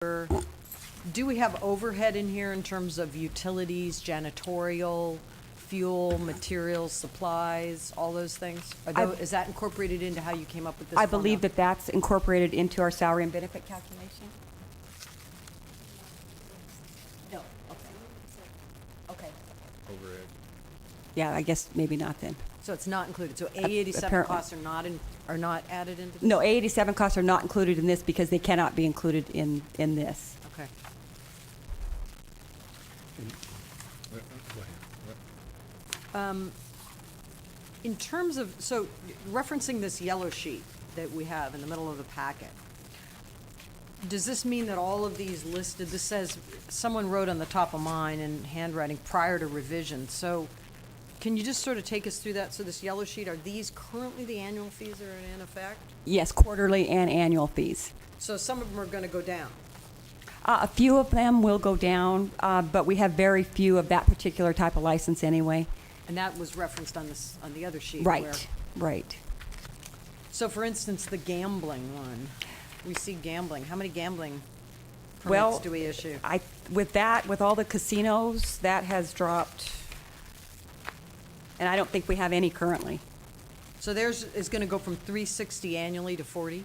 Do we have overhead in here in terms of utilities, janitorial, fuel, materials, supplies, all those things? Is that incorporated into how you came up with this I formula? believe that that's incorporated into our salary and benefit calculation. No, okay. Overhead. Yeah, I guess maybe not then. So it's not included. So A87 apparently. costs are not added into this? No, A87 costs are not included in this because they cannot be included in this. Okay. Go ahead. In terms of, so referencing this yellow sheet that we have in the middle of the packet, does this mean that all of these listed, this says, someone wrote on the top of mine in handwriting prior to revision, so can you just sort of take us through that? So this yellow sheet, are these currently the annual fees that are in effect? Yes, quarterly and annual fees. So some of them are going to go down? A few of them will go down, but we have very few of that particular type of license anyway. And that was referenced on this, on the other sheet? Right, where- right. So for instance, the gambling one, we see gambling. How many gambling Well, permits do we issue? With all the casinos, that has dropped, and I don't think we have any currently. So theirs is going to go from 360 annually to 40?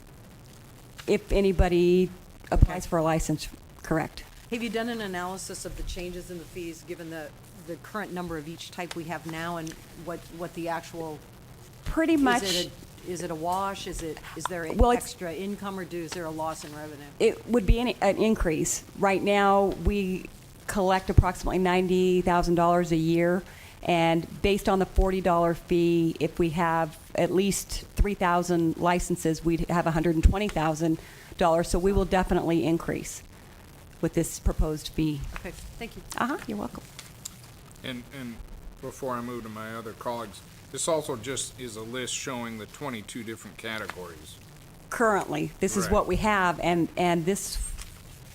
If anybody applies for a license, correct. Have you done an analysis of the changes in the fees, given the current number of each type we have now, and what the actual? Pretty much. Is it a wash? Is there Well, it's- extra income, or is there a loss in revenue? It would be an increase. Right now, we collect approximately $90,000 a year, and based on the $40 fee, if we have at least 3,000 licenses, we'd have $120,000. So we will definitely increase with this proposed fee. Okay, thank you. You're welcome. And before I move to my other colleagues, this also just is a list showing the 22 different categories. Currently, this is Right. what we have, and this,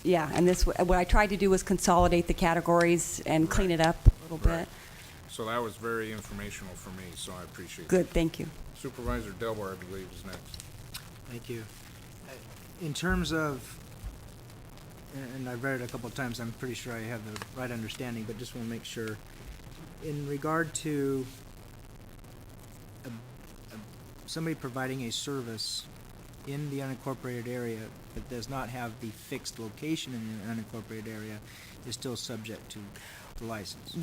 what I tried to do was consolidate the categories and clean it up a little Right. bit. So that was very informational for me, so I appreciate it. Good, thank you. Supervisor Delbar, I believe, is next. Thank you. In terms of, and I've read it a couple of times, I'm pretty sure I have the right understanding, but just want to make sure. In regard to somebody providing a service in the unincorporated area that does not have the fixed location in the unincorporated area is still subject to the license.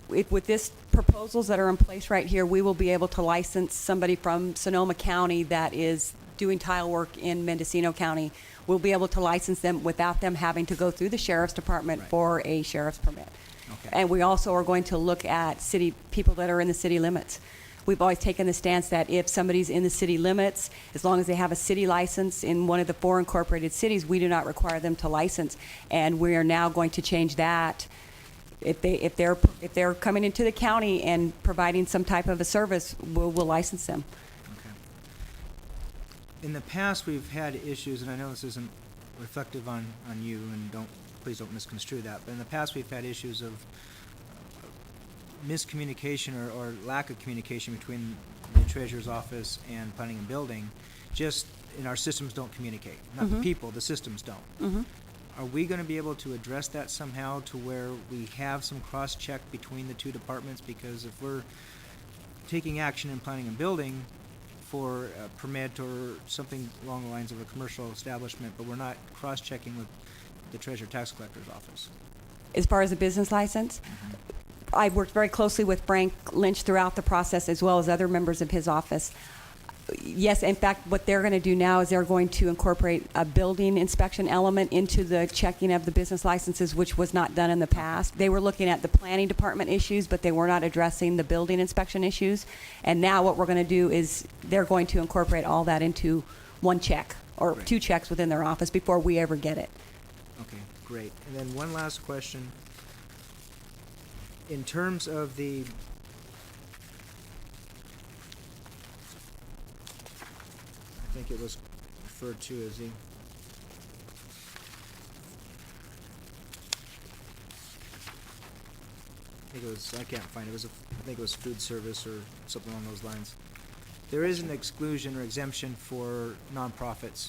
With this proposals that are in place right here, we will be able to license somebody from Sonoma County that is doing tile work in Mendocino County. We'll be able to license them without them having to go through the sheriff's department Right. for a sheriff's permit. Okay. And we also are going to look at people that are in the city limits. We've always taken the stance that if somebody's in the city limits, as long as they have a city license in one of the 4 incorporated cities, we do not require them to license. And we are now going to change that. If they're coming into the county and providing some type of a service, we'll license them. Okay. In the past, we've had issues, and I know this isn't reflective on you, and please don't misconstrue that, but in the past, we've had issues of miscommunication or lack of communication between the treasurer's office and planning and building. Just in our systems don't communicate. Not the people, the systems don't. Are we going to be able to address that somehow to where we have some cross-check between the two departments? Because if we're taking action in planning and building for a permit or something along the lines of a commercial establishment, but we're not cross-checking with the treasurer tax collector's office. As far as a business license, I've worked very closely with Frank Lynch throughout the process, as well as other members of his office. Yes, in fact, what they're going to do now is they're going to incorporate a building inspection element into the checking of the business licenses, which was not done in the past. They were looking at the planning department issues, but they were not addressing the building inspection issues. And now what we're going to do is they're going to incorporate all that into one check or Right. 2 checks within their office before we ever get it. Okay, great. And then one last question. In terms of the I think it was referred to as I can't find it. I think it was food service or something along those lines. There is an exclusion or exemption for nonprofits.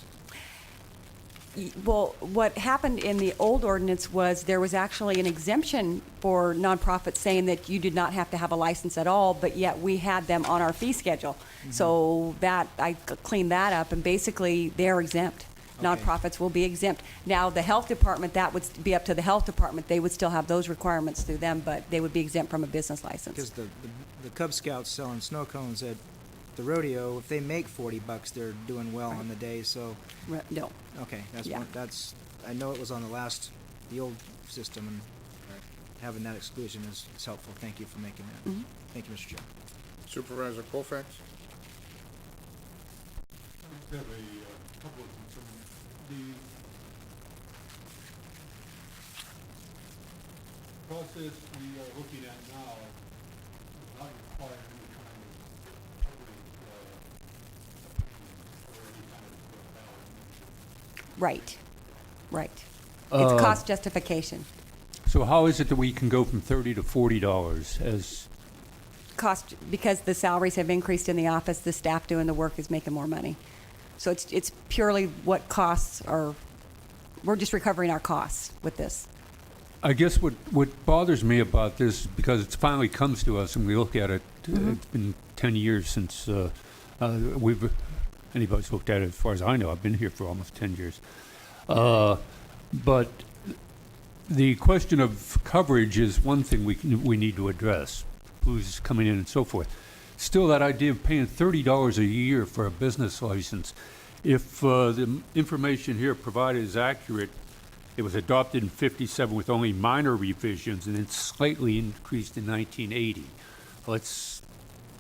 Well, what happened in the old ordinance was there was actually an exemption for nonprofits saying that you did not have to have a license at all, but yet we had them on our fee schedule. So that, I cleaned that up, and basically, they're exempt. Okay. Nonprofits will be exempt. Now, the health department, that would be up to the health department. They would still have those requirements through them, but they would be exempt from a business Because license. the Cub Scouts selling snow cones at the rodeo, if they make $40, they're doing well on the day, so, No. okay, Yeah. I know it was on the old system, and having that exclusion is helpful. Thank you for making that. Mhm. Thank you, Mr. Chair. Supervisor Colfax? I have a couple of concerns. The process we are looking at now does not require any kind of public, opinion or any kind of ballot. Right. Right. Uh, It's cost justification. So how is it that we can go from $30 to $40 as, Cost, because the salaries have increased in the office, the staff doing the work is making more money. So it's purely what costs are, we're just recovering our costs with this. I guess what bothers me about this, because it finally comes to us and we look at it, it's been 10 years since anybody's looked at it as far as I know. I've been here for almost 10 years. But the question of coverage is one thing we need to address, who's coming in and so forth. Still, that idea of paying $30 a year for a business license, if the information here provided is accurate, it was adopted in '57 with only minor revisions and then slightly increased in 1980.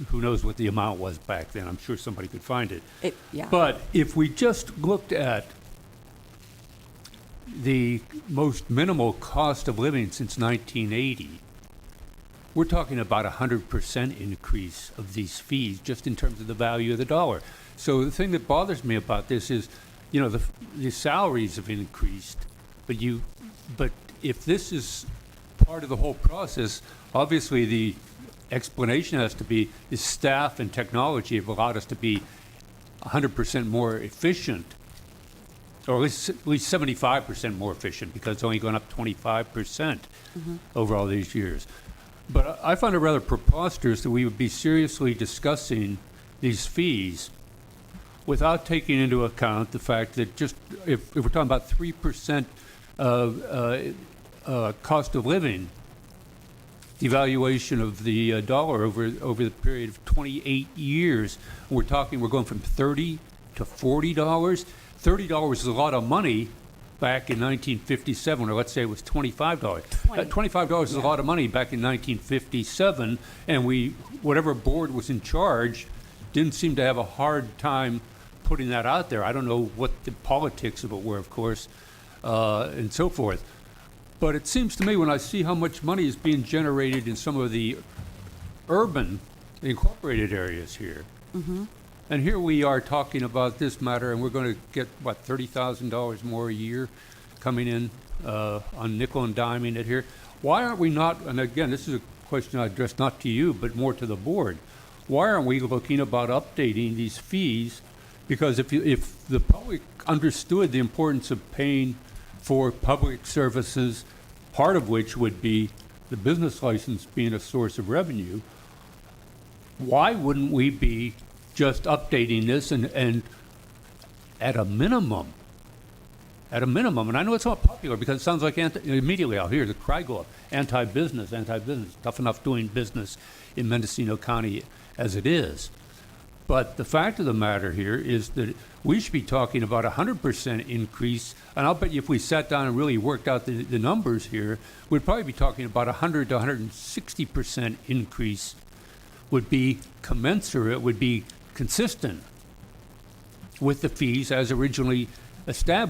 Who knows what the amount was back then? I'm sure somebody could find it. Yeah. But if we just looked at the most minimal cost of living since 1980, we're talking about 100% increase of these fees just in terms of the value of the dollar. So the thing that bothers me about this is, the salaries have increased, but if this is part of the whole process, obviously the explanation has to be is staff and technology have allowed us to be 100% more efficient, or at least 75% more efficient, because it's only gone up 25% over all these years. But I find it rather preposterous that we would be seriously discussing these fees without taking into account the fact that just if we're talking about 3% cost of living, devaluation of the dollar over the period of 28 years, we're going from $30 to $40. $30 is a lot of money back in 1957, or let's say it was $25. $25 is a lot of money back in 1957, and whatever board was in charge didn't seem to have a hard time putting that out there. I don't know what the politics of it were, of course, and so forth. But it seems to me when I see how much money is being generated in some of the urban incorporated areas here, and here we are talking about this matter, and we're going to get, $30,000 more a year coming in on nickel and diming it here. Why aren't we not, and again, this is a question I address not to you, but more to the board, why aren't we looking about updating these fees? Because if the public understood the importance of paying for public services, part of which would be the business license being a source of revenue, why wouldn't we be just updating this and at a minimum, and I know it's not popular because it sounds like immediately I'll hear the cry go up, anti-business, tough enough doing business in Mendocino County as it is. But the fact of the matter here is that we should be talking about 100% increase, and I'll bet you if we sat down and really worked out the numbers here, we'd probably be talking about 100 to 160% increase would be commensurate, would be consistent with the fees as originally established.